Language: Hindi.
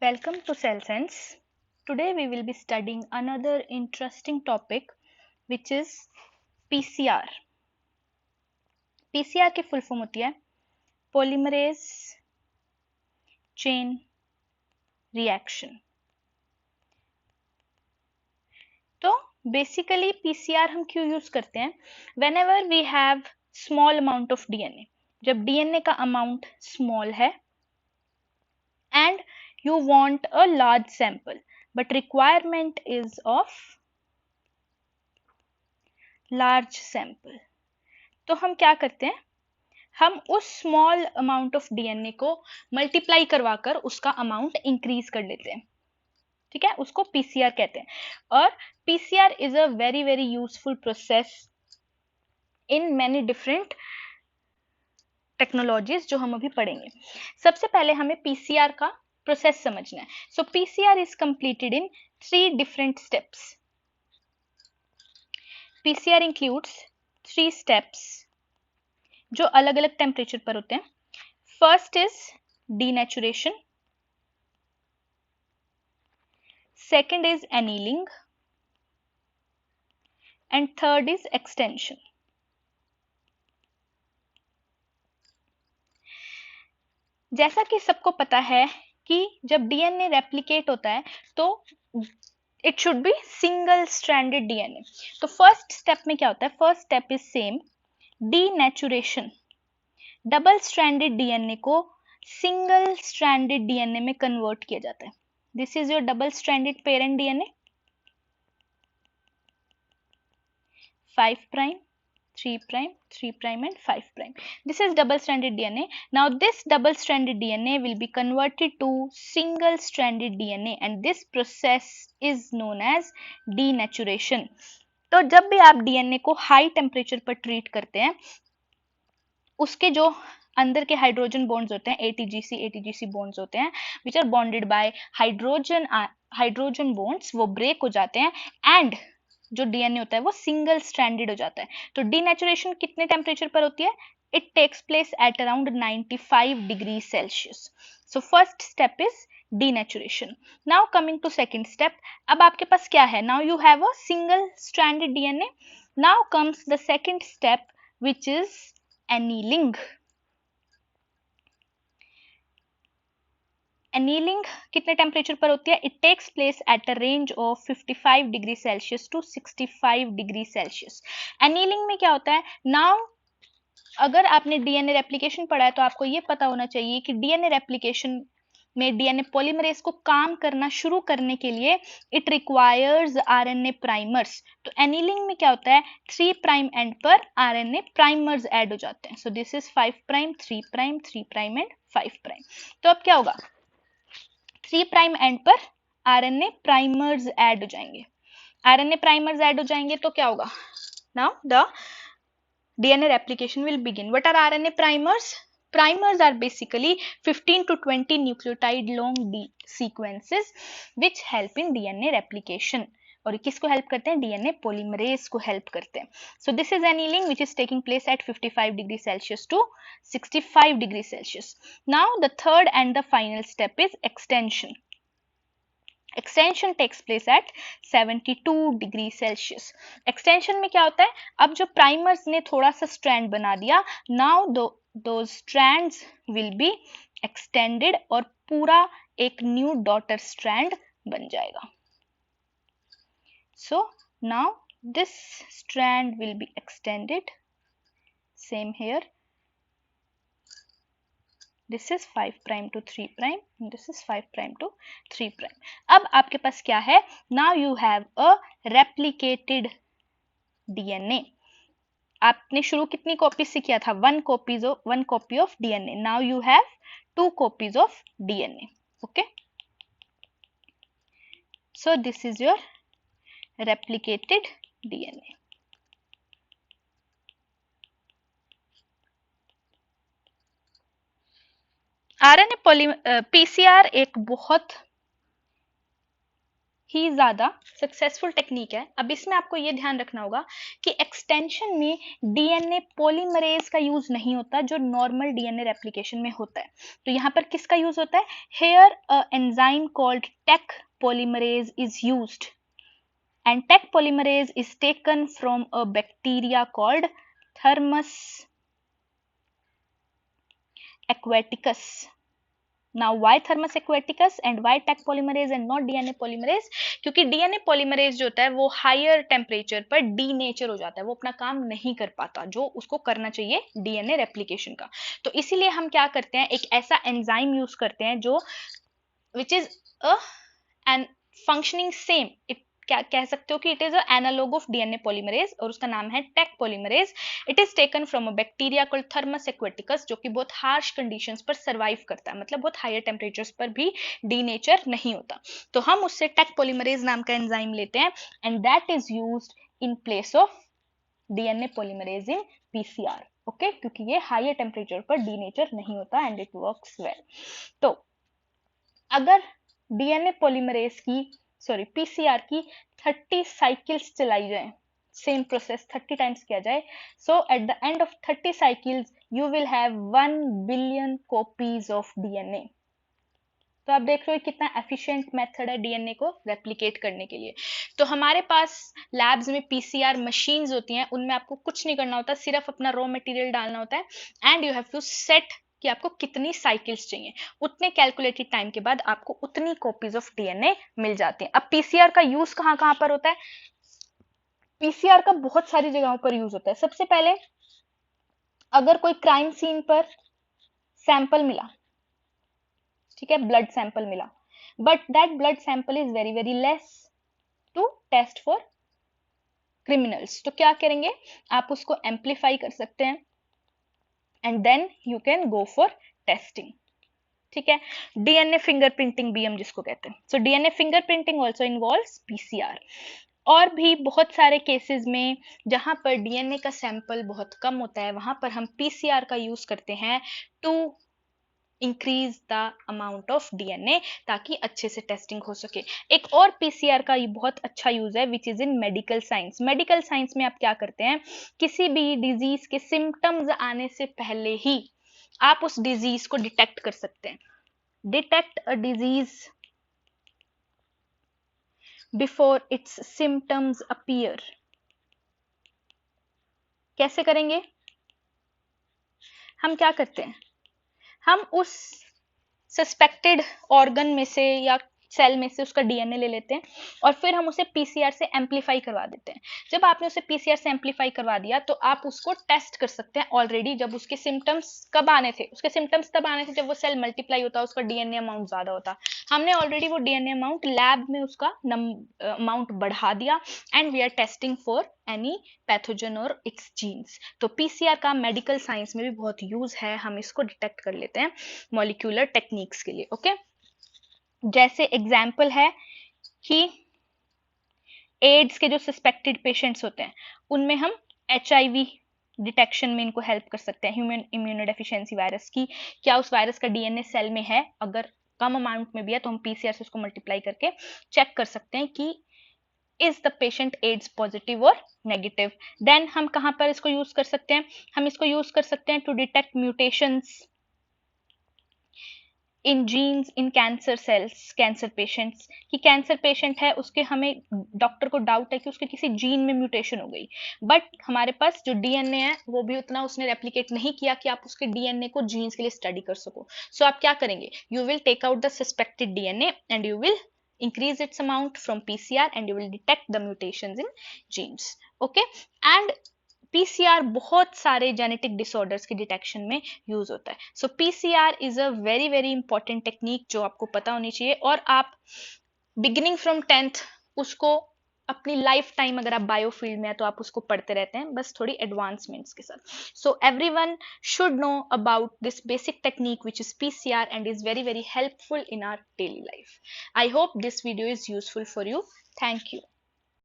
Welcome to Cell Sense. Today we will be studying another interesting topic which is PCR. PCR की फुल फॉर्म होती है पॉलीमरेज चेन रिएक्शन। तो बेसिकली PCR हम क्यों यूज करते हैं? Whenever we have small amount of DNA, जब DNA का अमाउंट स्मॉल है and you want a large sample but requirement is of large sample, तो हम क्या करते हैं, हम उस स्मॉल अमाउंट ऑफ डीएनए को मल्टीप्लाई करवाकर उसका अमाउंट इंक्रीज कर लेते हैं। ठीक है, उसको पीसीआर कहते हैं। और PCR is a very very useful process in many different technologies जो हम अभी पढ़ेंगे। सबसे पहले हमें पीसीआर का प्रोसेस समझना है। So PCR is completed in 3 different steps. PCR includes 3 steps जो अलग अलग टेम्परेचर पर होते हैं। First is denaturation, second is annealing and third is extension. जैसा कि सबको पता है कि जब डीएनए रेप्लिकेट होता है तो it should be single stranded DNA. तो फर्स्ट स्टेप में क्या होता है? First step is same, denaturation. Double stranded DNA को सिंगल स्ट्रैंडेड डीएनए में कन्वर्ट किया जाता है। This is your double stranded parent DNA, 5 prime, 3 prime, 3 prime and 5 prime. This is double stranded DNA. Now this double stranded DNA will be converted to single stranded DNA and this process is known as denaturation. तो जब भी आप डीएनए को हाई टेम्परेचर पर ट्रीट करते हैं, उसके जो अंदर के हाइड्रोजन बॉन्ड्स होते हैं, एटीजीसी बॉन्ड्स होते हैं which are bonded by hydrogen bonds, वो ब्रेक हो जाते हैं एंड जो डीएनए होता है वो सिंगल स्ट्रैंडेड हो जाता है। तो डीनेचुरेशन कितने टेम्परेचर पर होती है? It takes place at around 95 degree Celsius. So first step is denaturation. Now coming to second step, अब आपके पास क्या है? Now you have a single stranded DNA. Now comes the second step which is annealing. Annealing कितने टेम्परेचर पर होती है? It takes place at a range of 55 degree Celsius to 65 degree Celsius. Annealing में क्या होता है? नाउ अगर आपने डीएनए रेप्लिकेशन पढ़ा है तो आपको ये पता होना चाहिए कि डीएनए रेप्लिकेशन में डीएनए पॉलीमरेज को काम करना शुरू करने के लिए इट रिक्वायर्स आरएनए प्राइमर्स। तो एनीलिंग में क्या होता है? 3 प्राइम एंड पर आरएनए प्राइमर्स ऐड हो जाते हैं। So this is 5 prime, 3 prime, 3 prime and 5 prime. तो अब क्या होगा? 3 प्राइम एंड पर आरएनए प्राइमर्स ऐड हो जाएंगे। आरएनए प्राइमर्स ऐड हो जाएंगे तो क्या होगा? Now the DNA replication will begin. What are RNA primers? Primers are basically 15 to 20 nucleotide long sequences which help in DNA replication. और किसको हेल्प करते हैं? डीएनए पॉलीमरेज को हेल्प करते हैं। So this is annealing which is taking place at 55 degree Celsius to 65 degree Celsius. Now the third and the final step is extension. Extension takes place at 72 degree Celsius. Extension में क्या होता है? अब जो प्राइमर्स ने थोड़ा सा स्ट्रैंड बना दिया, नाउ दो स्ट्रैंड्स विल बी एक्सटेंडेड और पूरा एक न्यू डॉटर स्ट्रैंड बन जाएगा। So now this strand will be extended, same here, this is 5 prime to 3 prime and this is 5 prime to 3 prime. अब आपके पास क्या है? Now you have a replicated DNA. आपने शुरू कितनी कॉपी से किया था? 1 copy of DNA. Now you have 2 copies of DNA. Okay. So this is your replicated DNA. RNA PCR एक बहुत ही ज़्यादा सक्सेसफुल टेक्निक है। अब इसमें आपको ये ध्यान रखना होगा कि एक्सटेंशन में डीएनए पॉलीमरेज का यूज नहीं होता जो नॉर्मल डीएनए रेप्लिकेशन में होता है। तो यहाँ पर किसका यूज होता है? Here a enzyme called Taq polymerase is used and Taq polymerase is taken from a bacteria called Thermus aquaticus. Now why Thermus aquaticus and why Taq polymerase and not DNA polymerase? क्योंकि DNA polymerase जो होता है वो हायर टेम्परेचर पर डीनेचर हो जाता है, वो अपना काम नहीं कर पाता जो उसको करना चाहिए डीएनए रेप्लिकेशन का। तो इसीलिए हम क्या करते हैं, एक ऐसा एंजाइम यूज करते हैं जो which is an functioning same, it क्या कह सकते हो कि it is a analog of DNA polymerase और उसका नाम है Taq polymerase. It is taken from a bacteria called Thermus aquaticus जो कि बहुत हार्श कंडीशंस पर सर्वाइव करता है, मतलब बहुत हायर टेम्परेचर्स पर भी डीनेचर नहीं होता। तो हम उससे टेक पॉलीमरेज नाम का एंजाइम लेते हैं and that is used in place of DNA polymerase in PCR. Okay, क्योंकि ये हायर टेम्परेचर पर डीनेचर नहीं होता एंड इट वर्क्स वेल। तो अगर डीएनए पॉलीमरेज की पीसीआर की 30 साइकिल्स चलाई जाए, सेम प्रोसेस 30 टाइम्स किया जाए, so at the end of 30 cycles you will have 1 billion copies of DNA. तो आप देख रहे हो कितना एफिशिएंट मेथड है डीएनए को रेप्लिकेट करने के लिए। तो हमारे पास लैब्स में पीसीआर मशीन्स होती हैं, उनमें आपको कुछ नहीं करना होता, सिर्फ अपना रॉ मटेरियल डालना होता है and you have to set कि आपको कितनी साइकिल्स चाहिए, उतने कैलकुलेटेड टाइम के बाद आपको उतनी कॉपीज ऑफ डीएनए मिल जाती हैं। अब पीसीआर का यूज कहाँ कहाँ पर होता है? पीसीआर का बहुत सारी जगहों पर यूज होता है। सबसे पहले अगर कोई क्राइम सीन पर सैंपल मिला, ठीक है, ब्लड सैंपल मिला, but that blood sample is very very less to test for criminals, तो क्या करेंगे, आप उसको एम्पलीफाई कर सकते हैं and then you can go for testing. ठीक है, डीएनए फिंगरप्रिंटिंग भी हम जिसको कहते हैं। So DNA fingerprinting also involves PCR. और भी बहुत सारे केसेस में जहां पर डीएनए का सैंपल बहुत कम होता है वहां पर हम पीसीआर का यूज करते हैं to increase the amount of DNA, ताकि अच्छे से टेस्टिंग हो सके। एक और पीसीआर का ये बहुत अच्छा यूज है which is in medical science. Medical science में आप क्या करते हैं, किसी भी डिजीज के सिम्टम्स आने से पहले ही आप उस डिजीज को डिटेक्ट कर सकते हैं। Detect a disease before it's symptoms appear. कैसे करेंगे? हम क्या करते हैं, हम उस सस्पेक्टेड ऑर्गन में से या सेल में से उसका डीएनए ले लेते हैं और फिर हम उसे पीसीआर से एम्पलीफाई करवा देते हैं। जब आपने उसे पीसीआर से एम्पलीफाई करवा दिया तो आप उसको टेस्ट कर सकते हैं ऑलरेडी, जब उसके सिम्टम्स कब आने थे, उसके सिम्टम्स तब आने थे जब वो सेल मल्टीप्लाई होता, उसका डीएनए अमाउंट ज्यादा होता। हमने ऑलरेडी वो डीएनए अमाउंट लैब में उसका अमाउंट बढ़ा दिया and we are testing for any pathogen और इट्स जीन्स। तो पीसीआर का मेडिकल साइंस में भी बहुत यूज है, हम इसको डिटेक्ट कर लेते हैं मॉलिक्यूलर टेक्निक्स के लिए। ओके, जैसे एग्जाम्पल है कि एड्स के जो सस्पेक्टेड पेशेंट्स होते हैं उनमें हम एचआईवी डिटेक्शन में इनको हेल्प कर सकते हैं। ह्यूमन इम्यूनोडेफिशिएंसी वायरस की, क्या उस वायरस का डीएनए सेल में है, अगर कम अमाउंट में भी है तो हम पीसीआर से उसको मल्टीप्लाई करके चेक कर सकते हैं कि is the patient AIDS positive और नेगेटिव। देन हम कहाँ पर इसको यूज कर सकते हैं, हम इसको यूज कर सकते हैं to detect mutations in genes in cancer cells. Cancer patients की, कैंसर पेशेंट है उसके, हमें डॉक्टर को डाउट है कि उसके किसी जीन में म्यूटेशन हो गई, बट हमारे पास जो डीएनए है वो भी उतना उसने रेप्लिकेट नहीं किया कि आप उसके डीएनए को जीन्स के लिए स्टडी कर सको। सो आप क्या करेंगे, you will take out the suspected DNA and you will increase its amount from PCR and you will detect the mutations in genes. Okay, and PCR बहुत सारे जेनेटिक डिसऑर्डर्स की डिटेक्शन में यूज होता है। So PCR is a very very important technique जो आपको पता होनी चाहिए, और आप बिगिनिंग फ्रॉम 10th उसको अपनी लाइफ टाइम, अगर आप बायो फील्ड में है तो आप उसको पढ़ते रहते हैं, बस थोड़ी एडवांसमेंट्स के साथ। So everyone should know about this basic technique which is PCR and is very very helpful in our daily life. I hope this video is useful for you. Thank you.